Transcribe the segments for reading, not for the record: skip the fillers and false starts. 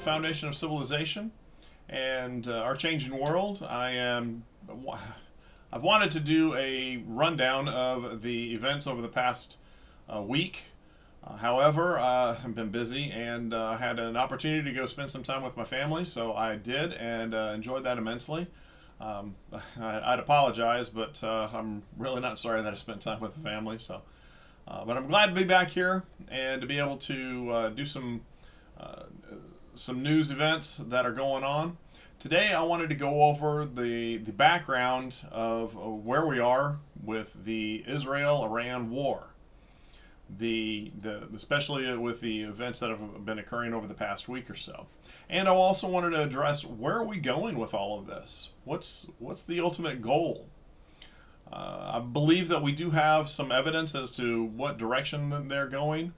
foundation of civilization and our changing world. I've wanted to do a rundown of the events over the past week. However, I've been busy and had an opportunity to go spend some time with my family, so I did and enjoyed that immensely. I'd apologize, but I'm really not sorry that I spent time with the family. But I'm glad to be back here and to be able to do some news events that are going on. Today, I wanted to go over the background of where we are with the Israel-Iran war. Especially with the events that have been occurring over the past week or so. And I also wanted to address, where are we going with all of this? What's the ultimate goal? I believe that we do have some evidence as to what direction they're going.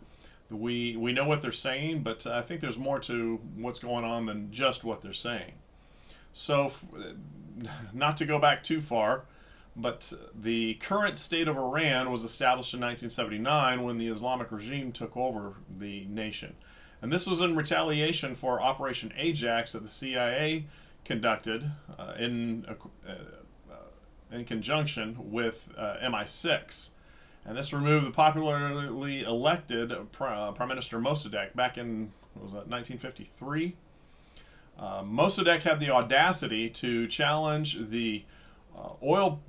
We know what they're saying, but I think there's more to what's going on than just what they're saying. So, not to go back too far, but the current state of Iran was established in 1979 when the Islamic regime took over the nation. And this was in retaliation for Operation Ajax that the CIA conducted in conjunction with MI6. And this removed the popularly elected Prime Minister Mossadegh back in, what was that, 1953? Mossadegh had the audacity to challenge the oil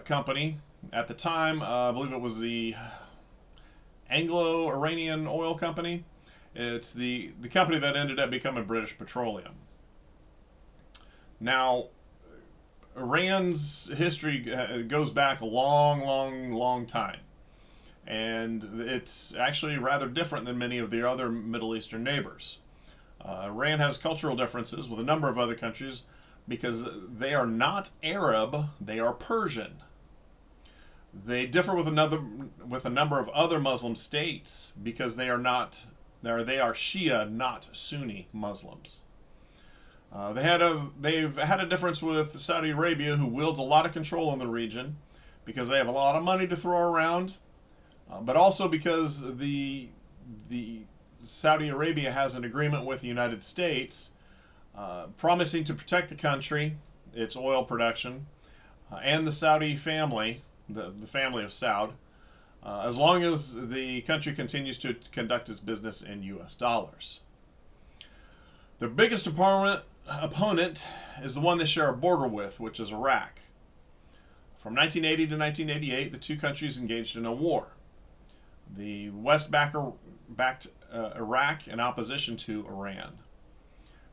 company at the time. I believe it was the Anglo-Iranian Oil Company. It's the company that ended up becoming British Petroleum. Now, Iran's history goes back a long time. And it's actually rather different than many of the other Middle Eastern neighbors. Iran has cultural differences with a number of other countries because they are not Arab, they are Persian. They differ with a number of other Muslim states because they are Shia, not Sunni Muslims. They've had a difference with Saudi Arabia, who wields a lot of control in the region because they have a lot of money to throw around, but also because the Saudi Arabia has an agreement with the United States promising to protect the country, its oil production, and the Saudi family, the family of Saud, as long as the country continues to conduct its business in U.S. dollars. Their biggest opponent is the one they share a border with, which is Iraq. From 1980 to 1988, the two countries engaged in a war. The West backed Iraq in opposition to Iran.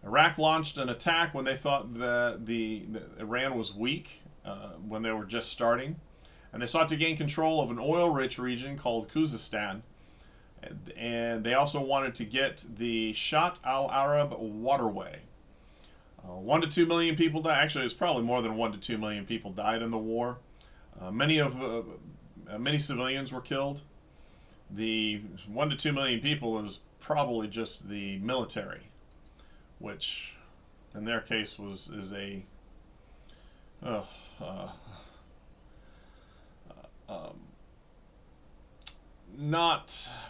Iraq launched an attack when they thought that Iran was weak, when they were just starting, and they sought to gain control of an oil-rich region called Khuzestan, and they also wanted to get the Shatt al-Arab waterway. 1 to 2 million people died. Actually, it's probably more than 1 to 2 million people died in the war. Many civilians were killed. The 1 to 2 million people is probably just the military, which in their case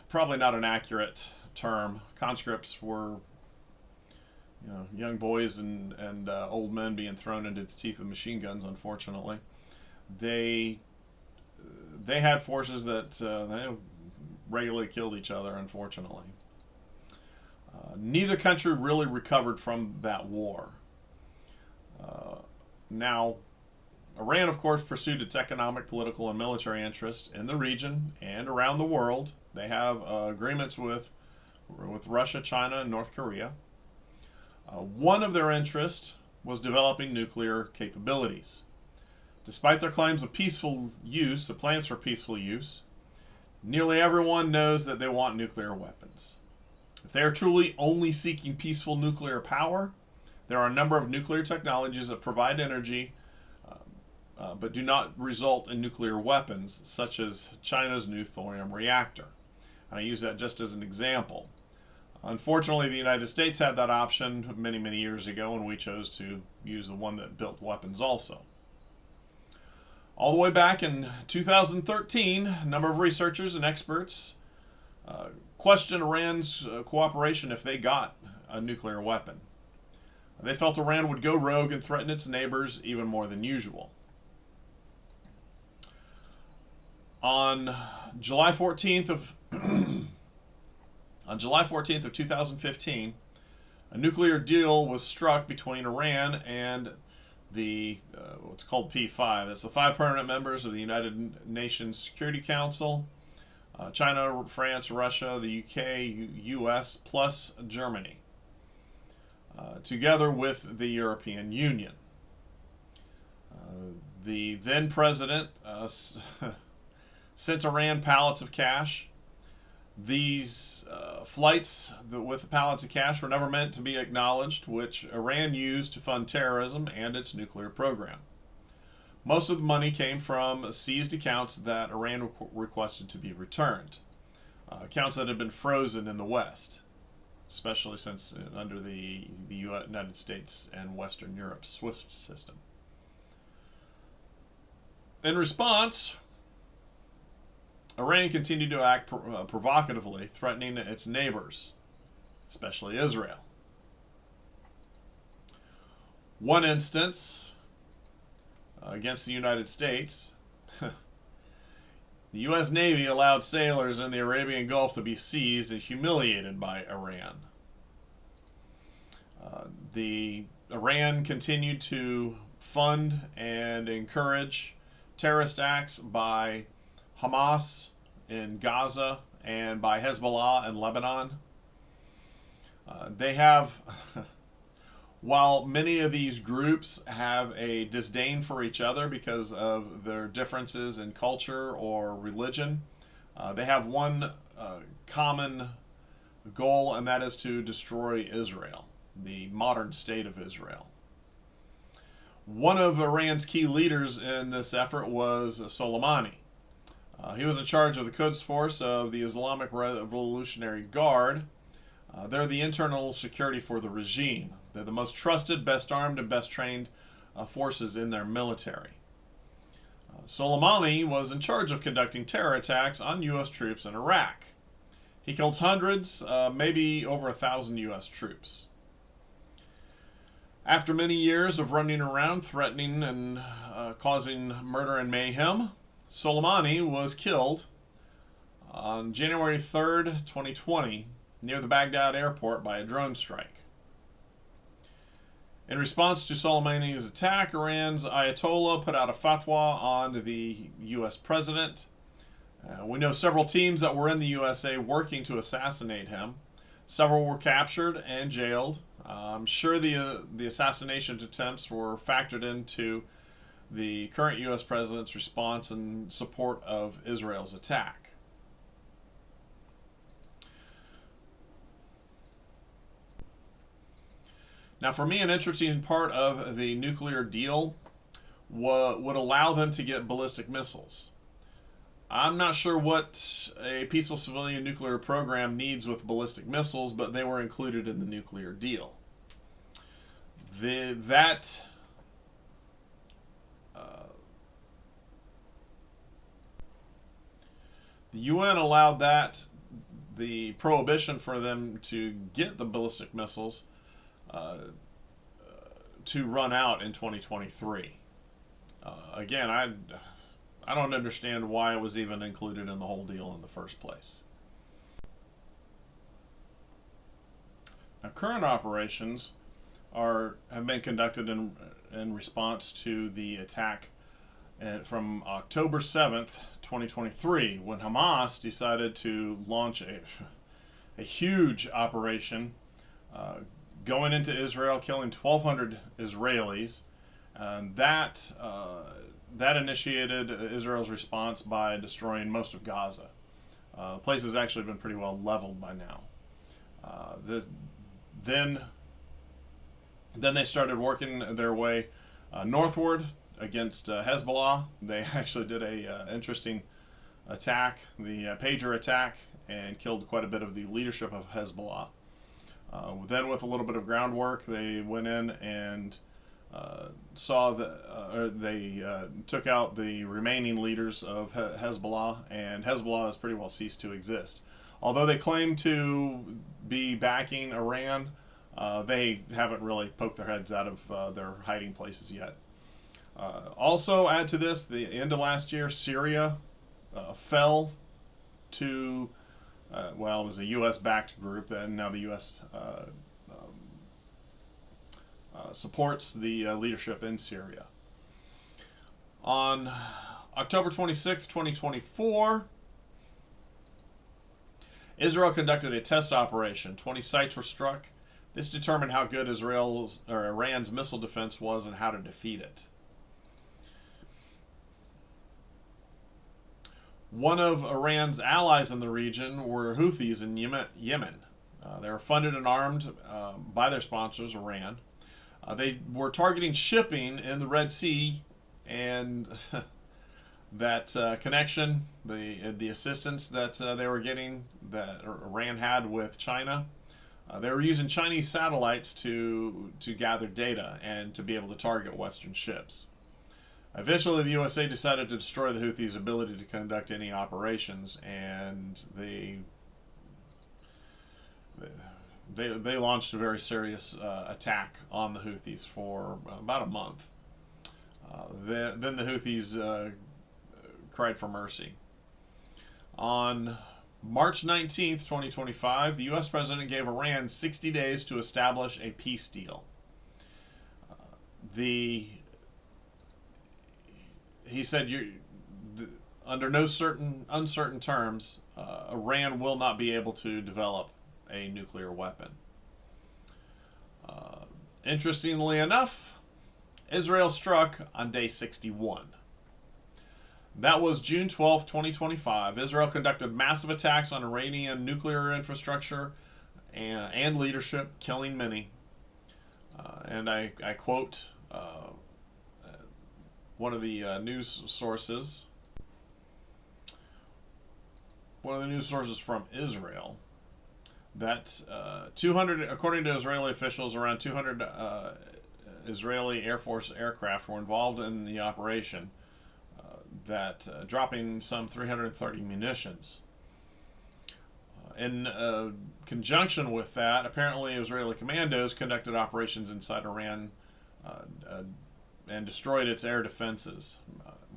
probably not an accurate term. Conscripts were, young boys and old men being thrown into the teeth of machine guns. Unfortunately, they had forces that they regularly killed each other. Unfortunately, neither country really recovered from that war. Now, Iran, of course, pursued its economic, political, and military interests in the region and around the world. They have agreements with Russia, China, and North Korea. One of their interests was developing nuclear capabilities. Despite their claims of peaceful use, the plans for peaceful use, nearly everyone knows that they want nuclear weapons. If they are truly only seeking peaceful nuclear power, there are a number of nuclear technologies that provide energy but do not result in nuclear weapons, such as China's new thorium reactor. And I use that just as an example. Unfortunately, the United States had that option many years ago, and we chose to use the one that built weapons also. All the way back in 2013, a number of researchers and experts questioned Iran's cooperation if they got a nuclear weapon. They felt Iran would go rogue and threaten its neighbors even more than usual. On July 14th of on July 14th of 2015, a nuclear deal was struck between Iran and the what's called P5. That's the 5 permanent members of the United Nations Security Council: China, France, Russia, the UK, US, plus Germany, together with the European Union. The then president sent Iran pallets of cash. These flights with the pallets of cash were never meant to be acknowledged, which Iran used to fund terrorism and its nuclear program. Most of the money came from seized accounts that Iran requested to be returned, accounts that had been frozen in the West, especially since under the United States and Western Europe's SWIFT system. In response, Iran continued to act provocatively, threatening its neighbors, especially Israel. One instance, against the United States, the U.S. Navy allowed sailors in the Arabian Gulf to be seized and humiliated by Iran. Iran continued to fund and encourage terrorist acts by Hamas in Gaza and by Hezbollah in Lebanon. They have, while many of these groups have a disdain for each other because of their differences in culture or religion, they have one common goal, and that is to destroy Israel, the modern state of Israel. One of Iran's key leaders in this effort was Soleimani. He was in charge of the Quds Force of the Islamic Revolutionary Guard. They're the internal security for the regime. They're the most trusted, best armed, and best trained forces in their military. Soleimani was in charge of conducting terror attacks on U.S. troops in Iraq. He killed hundreds, maybe over 1,000 U.S. troops. After many years of running around, threatening and causing murder and mayhem, Soleimani was killed on January 3rd, 2020, near the Baghdad airport by a drone strike. In response to Soleimani's attack, Iran's Ayatollah put out a fatwa on the U.S. president. We know several teams that were in the USA working to assassinate him. Several were captured and jailed. I'm sure the assassination attempts were factored into the current U.S. president's response and support of Israel's attack. Now, for me, an interesting part of the nuclear deal would allow them to get ballistic missiles. I'm not sure what a peaceful civilian nuclear program needs with ballistic missiles, but they were included in the nuclear deal. The UN allowed the prohibition for them to get the ballistic missiles to run out in 2023. Again, I don't understand why it was even included in the whole deal in the first place. Now, current operations have been conducted in response to the attack from October 7th, 2023, when Hamas decided to launch a huge operation going into Israel, killing 1,200 Israelis. And that initiated Israel's response by destroying most of Gaza. The place has actually been pretty well leveled by now. Then they started working their way northward against Hezbollah. They actually did a interesting attack, the pager attack, and killed quite a bit of the leadership of Hezbollah. Then, with a little bit of groundwork, they went in and they took out the remaining leaders of Hezbollah, and Hezbollah has pretty well ceased to exist. Although they claim to be backing Iran, they haven't really poked their heads out of their hiding places yet. Also, add to this, the end of last year, Syria fell to, well, it was a U.S.-backed group, and now the U.S. Supports the leadership in Syria. On October 26, 2024, Israel conducted a test operation. 20 sites were struck. This determined how good Iran's missile defense was and how to defeat it. One of Iran's allies in the region were Houthis in Yemen. They were funded and armed by their sponsors, Iran. They were targeting shipping in the Red Sea, and that connection, the assistance that they were getting, that Iran had with China, they were using Chinese satellites to gather data and to be able to target Western ships. Eventually, the USA decided to destroy the Houthis' ability to conduct any operations, and they launched a very serious attack on the Houthis for about a month. Then the Houthis cried for mercy. On March 19th, 2025, the U.S. president gave Iran 60 days to establish a peace deal. He said, under no uncertain terms, Iran will not be able to develop a nuclear weapon. Interestingly enough, Israel struck on day 61. That was June 12th, 2025. Israel conducted massive attacks on Iranian nuclear infrastructure and leadership, killing many. And I quote one of the news sources. One of the news sources from Israel, that 200, according to Israeli officials, around 200 Israeli Air Force aircraft were involved in the operation, dropping some 330 munitions. In conjunction with that, apparently Israeli commandos conducted operations inside Iran and destroyed its air defenses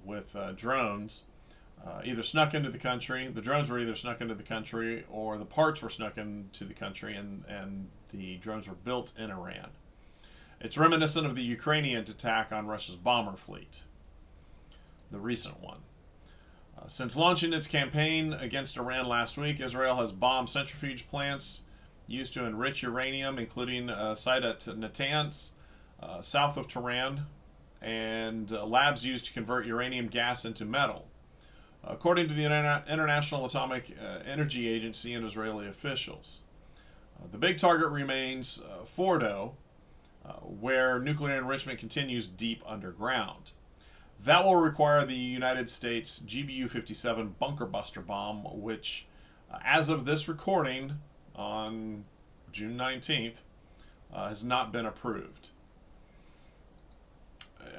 with drones. Either snuck into the country, the drones were either snuck into the country, or the parts were snuck into the country, and the drones were built in Iran. It's reminiscent of the Ukrainian attack on Russia's bomber fleet, the recent one. Since launching its campaign against Iran last week, Israel has bombed centrifuge plants used to enrich uranium, including a site at Natanz, south of Tehran, and labs used to convert uranium gas into metal, according to the International Atomic Energy Agency and Israeli officials. The big target remains Fordo, where nuclear enrichment continues deep underground. That will require the United States GBU-57 bunker buster bomb, which, as of this recording on June 19th, has not been approved.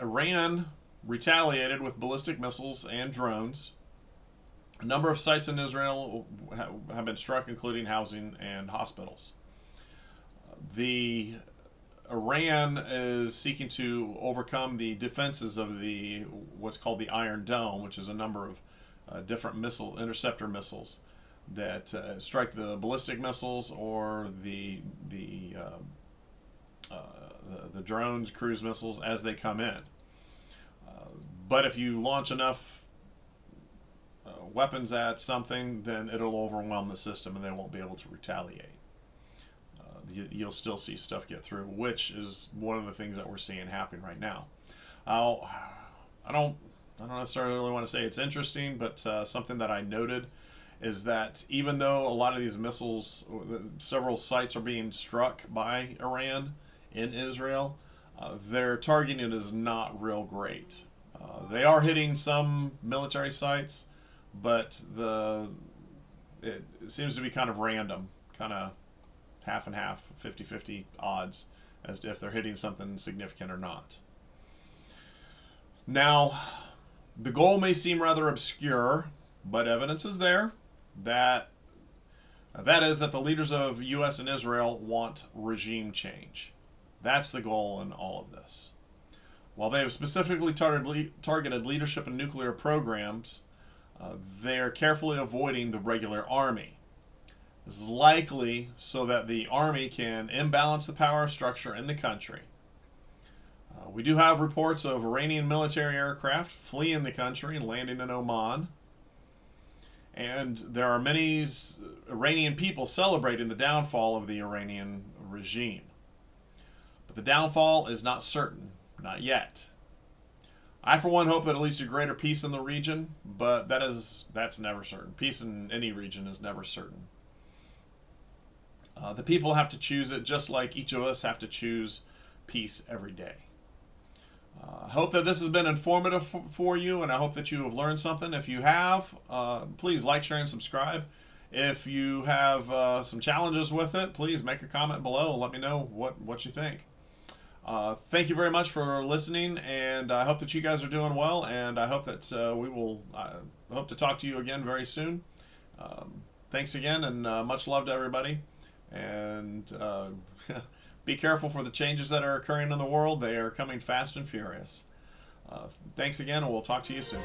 Iran retaliated with ballistic missiles and drones. A number of sites in Israel have been struck, including housing and hospitals. Iran is seeking to overcome the defenses of what's called the Iron Dome, which is a number of different interceptor missiles that strike the ballistic missiles or the drones, cruise missiles as they come in. But if you launch enough weapons at something, then it'll overwhelm the system and they won't be able to retaliate. You'll still see stuff get through, which is one of the things that we're seeing happen right now. I don't necessarily want to say it's interesting, but something that I noted is that even though a lot of these missiles, several sites are being struck by Iran in Israel, their targeting is not real great. They are hitting some military sites, but it seems to be kind of random, kind of half and half, 50-50 odds as to if they're hitting something significant or not. Now, the goal may seem rather obscure, but evidence is there that That is that the leaders of U.S. and Israel want regime change. That's the goal in all of this. While they have specifically targeted leadership and nuclear programs, they are carefully avoiding the regular army. This is likely so that the army can imbalance the power structure in the country. We do have reports of Iranian military aircraft fleeing the country and landing in Oman. And there are many Iranian people celebrating the downfall of the Iranian regime. But the downfall is not certain, not yet. I, for one, hope that it leads to greater peace in the region, but that's never certain. Peace in any region is never certain. The people have to choose it, just like each of us have to choose peace every day. I hope that this has been informative for you, and I hope that you have learned something. If you have, please like, share, and subscribe. If you have some challenges with it, please make a comment below and let me know what you think. Thank you very much for listening, and I hope that you guys are doing well, and I hope that we will hope to talk to you again very soon. Thanks again, and much love to everybody. And be careful for the changes that are occurring in the world. They are coming fast and furious. Thanks again, and we'll talk to you soon.